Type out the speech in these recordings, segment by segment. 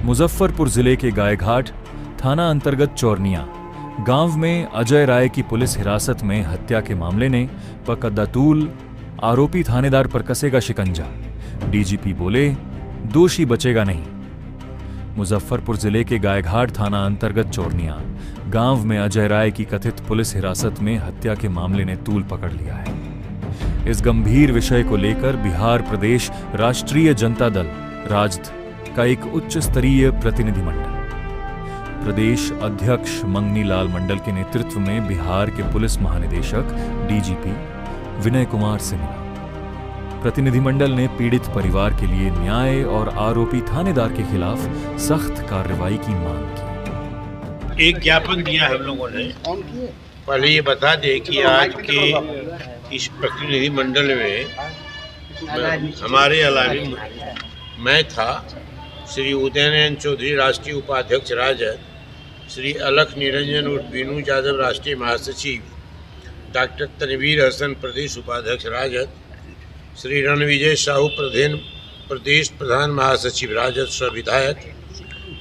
मुजफ्फरपुर जिले के गायघाट थाना अंतर्गत चौरनिया गांव में अजय राय की पुलिस हिरासत में हत्या के मामले ने पकड़ा तूल। आरोपी थानेदार पर कसेगा शिकंजा। डीजीपी बोले, दोषी बचेगा नहीं। मुजफ्फरपुर जिले के गायघाट थाना अंतर्गत चौरनिया गांव में अजय राय की कथित पुलिस हिरासत में हत्या के मामले ने तूल पकड़ लिया है। इस गंभीर विषय को लेकर बिहार प्रदेश राष्ट्रीय जनता दल राजद का एक उच्च स्तरीय प्रतिनिधिमंडल प्रदेश अध्यक्ष मंगनी लाल मंडल के नेतृत्व में बिहार के पुलिस महानिदेशक डीजीपी विनय कुमार से मिला। प्रतिनिधिमंडल ने पीड़ित परिवार के लिए न्याय और आरोपी थानेदार के खिलाफ सख्त कार्रवाई की मांग की। एक ज्ञापन दिया हम लोगों ने। पहले ये बता दें कि आज के इस प्रतिनिधिमंडल में हमारे अलावा मैं था, श्री उदयनयन चौधरी राष्ट्रीय उपाध्यक्ष राजद, श्री अलख निरंजन उर्फ बीनू यादव राष्ट्रीय महासचिव, डॉक्टर तनवीर हसन प्रदेश उपाध्यक्ष राजद, श्री रणविजय साहू प्रदेश प्रधान महासचिव राजद स्व विधायक,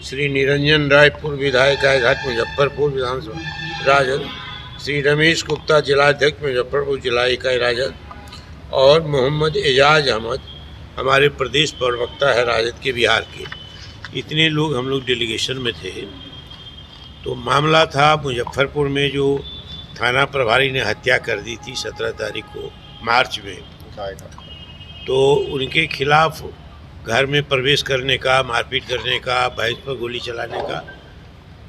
श्री निरंजन राय पूर्व विधायक गायघाट मुजफ्फरपुर विधानसभा राजद, श्री रमेश गुप्ता जिलाध्यक्ष मुजफ्फरपुर जिला इकाई राजद और मोहम्मद एजाज अहमद हमारे प्रदेश प्रवक्ता है राजद के बिहार के। इतने लोग हम लोग डेलीगेशन में थे। तो मामला था मुजफ्फरपुर में जो थाना प्रभारी ने हत्या कर दी थी 17 तारीख को मार्च में, तो उनके खिलाफ घर में प्रवेश करने का, मारपीट करने का, भैंस पर गोली चलाने का,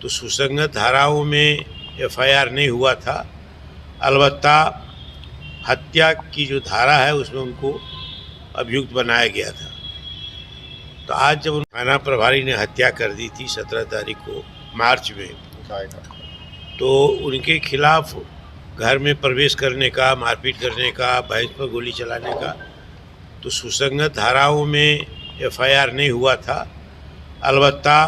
तो सुसंगत धाराओं में एफआईआर नहीं हुआ था। अलबत्ता हत्या की जो धारा है उसमें उनको अभियुक्त बनाया गया था। तो आज जब थाना प्रभारी ने हत्या कर दी थी 17 तारीख को मार्च में, तो उनके खिलाफ घर में प्रवेश करने का, मारपीट करने का, भैंस पर गोली चलाने का, तो सुसंगत धाराओं में एफआईआर नहीं हुआ था। अलबत्ता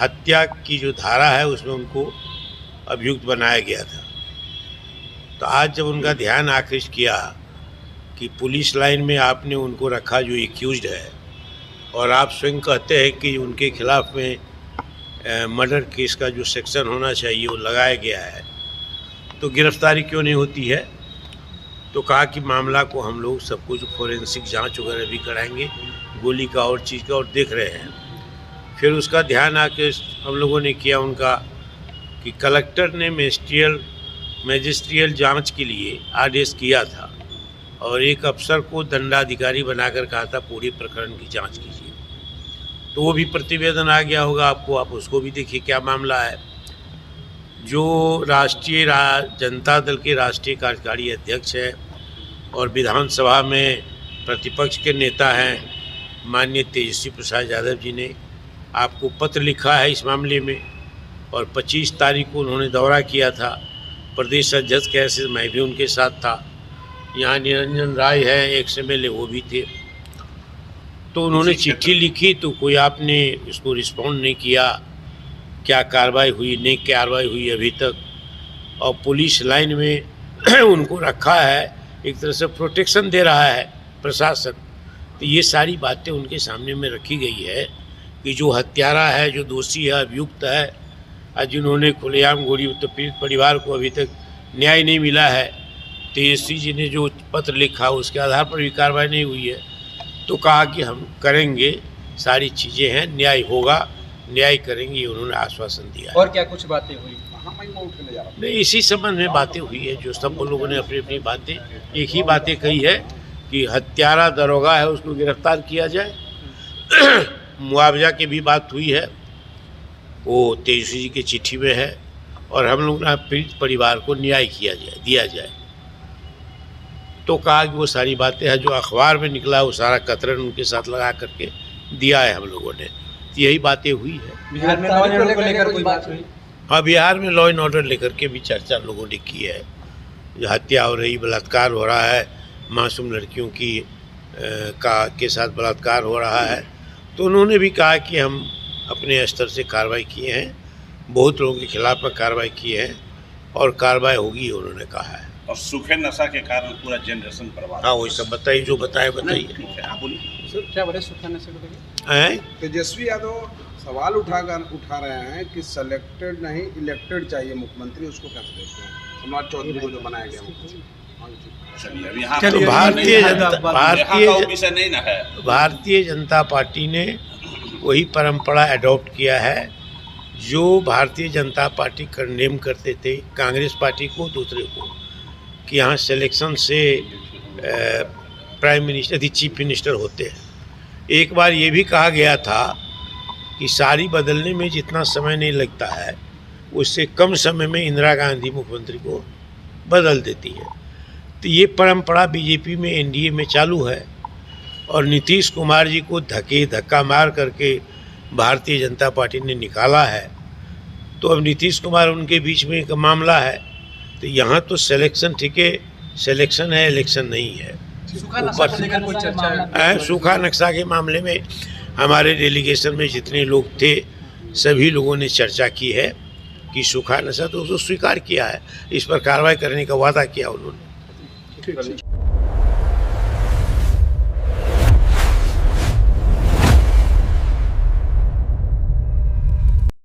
हत्या की जो धारा है उसमें उनको अभियुक्त बनाया गया था। तो आज जब उनका ध्यान आकृष्ट किया कि पुलिस लाइन में आपने उनको रखा जो एक्यूज्ड है, और आप स्वयं कहते हैं कि उनके खिलाफ में मर्डर केस का जो सेक्शन होना चाहिए वो लगाया गया है, तो गिरफ्तारी क्यों नहीं होती है। तो कहा कि मामला को हम लोग सब कुछ फोरेंसिक जांच वगैरह भी कराएंगे, गोली का और चीज़ का, और देख रहे हैं। फिर उसका ध्यान आके हम लोगों ने किया उनका कि कलेक्टर ने मैजिस्ट्रियल जांच के लिए आदेश किया था और एक अफसर को दंडाधिकारी बनाकर कहा था पूरे प्रकरण की जांच कीजिए। तो वो भी प्रतिवेदन आ गया होगा आपको, आप उसको भी देखिए क्या मामला है। जो राष्ट्रीय जनता दल के राष्ट्रीय कार्यकारी अध्यक्ष हैं और विधानसभा में प्रतिपक्ष के नेता हैं माननीय तेजस्वी प्रसाद यादव जी ने आपको पत्र लिखा है इस मामले में, और 25 तारीख को उन्होंने दौरा किया था। प्रदेश अध्यक्ष कैसे मैं भी उनके साथ था। यहाँ निरंजन राय है एक्स MLA, वो भी थे। तो उन्होंने चिट्ठी लिखी, तो कोई आपने उसको रिस्पॉन्ड नहीं किया। क्या कार्रवाई हुई, नहीं कार्रवाई हुई अभी तक। और पुलिस लाइन में उनको रखा है, एक तरह से प्रोटेक्शन दे रहा है प्रशासन। तो ये सारी बातें उनके सामने में रखी गई है कि जो हत्यारा है, जो दोषी है, अभियुक्त है, और जिन्होंने खुलेआम गोली, तो पीड़ित परिवार को अभी तक न्याय नहीं मिला है। तेजस्वी जी ने जो पत्र लिखा उसके आधार पर भी कार्रवाई नहीं हुई है। तो कहा कि हम करेंगे, सारी चीज़ें हैं, न्याय होगा, न्याय करेंगे, ये उन्होंने आश्वासन दिया। और क्या कुछ बातें हुई? नहीं, इसी संबंध में बातें हुई है, जो सब लोगों ने अपनी अपनी बातें, एक ही बातें कही है कि हत्यारा दरोगा है, उसको गिरफ्तार किया जाए। मुआवजा की भी बात हुई है, वो तेजस्वी जी की चिट्ठी में है, और हम लोग पीड़ित परिवार को न्याय दिया जाए। तो कहा कि वो सारी बातें हैं जो अखबार में निकला, वो सारा कतरन उनके साथ लगा करके दिया है हम लोगों ने। तो यही बातें हुई है। बिहार में लॉ एंड ऑर्डर को लेकर कोई बात हुई? हाँ, बिहार में लॉ एंड ऑर्डर लेकर के भी चर्चा लोगों ने की है। जो हत्या हो रही, बलात्कार हो रहा है, मासूम लड़कियों की के साथ बलात्कार हो रहा है, तो उन्होंने भी कहा कि हम अपने स्तर से कार्रवाई किए हैं, बहुत लोगों के खिलाफ में कार्रवाई की है और कार्रवाई होगी, उन्होंने कहा है। और सूखे नशा के कारण पूरा जनरेशन बर्बाद। हाँ, वही सब बताइए, जो बताए बताइए। क्या बोले सूखा नशे को लेकर? हैं? तेजस्वी यादव सवाल उठा रहे हैं कि सेलेक्टेड नहीं इलेक्टेड चाहिए मुख्यमंत्री, उसको कैसे देखते हैं? सम्राट चौधरी को जो बनाया गया मुख्यमंत्री। चलिए अब यहाँ चलिए, तो भारतीय यहाँ का विषय नहीं ना है। भारतीय जनता पार्टी ने वही परंपरा अडॉप्ट किया है जो भारतीय जनता पार्टी कंडेम करते थे कांग्रेस पार्टी को, दूसरे को, कि यहाँ सिलेक्शन से प्राइम मिनिस्टर चीफ मिनिस्टर होते हैं। एक बार ये भी कहा गया था कि सारी बदलने में जितना समय नहीं लगता है उससे कम समय में इंदिरा गांधी मुख्यमंत्री को बदल देती है। तो ये परंपरा बीजेपी में एनडीए में चालू है और नीतीश कुमार जी को धक्का मार करके भारतीय जनता पार्टी ने निकाला है। तो अब नीतीश कुमार उनके बीच में एक मामला है। तो यहाँ तो सिलेक्शन ठीक है, सिलेक्शन है, इलेक्शन नहीं है। सूखा नशा को लेकर कोई चर्चा है? सूखा नक्शा के मामले में हमारे डेलीगेशन में जितने लोग थे सभी लोगों ने चर्चा की है कि सूखा नशा तो उसको स्वीकार किया है, इस पर कार्रवाई करने का वादा किया उन्होंने।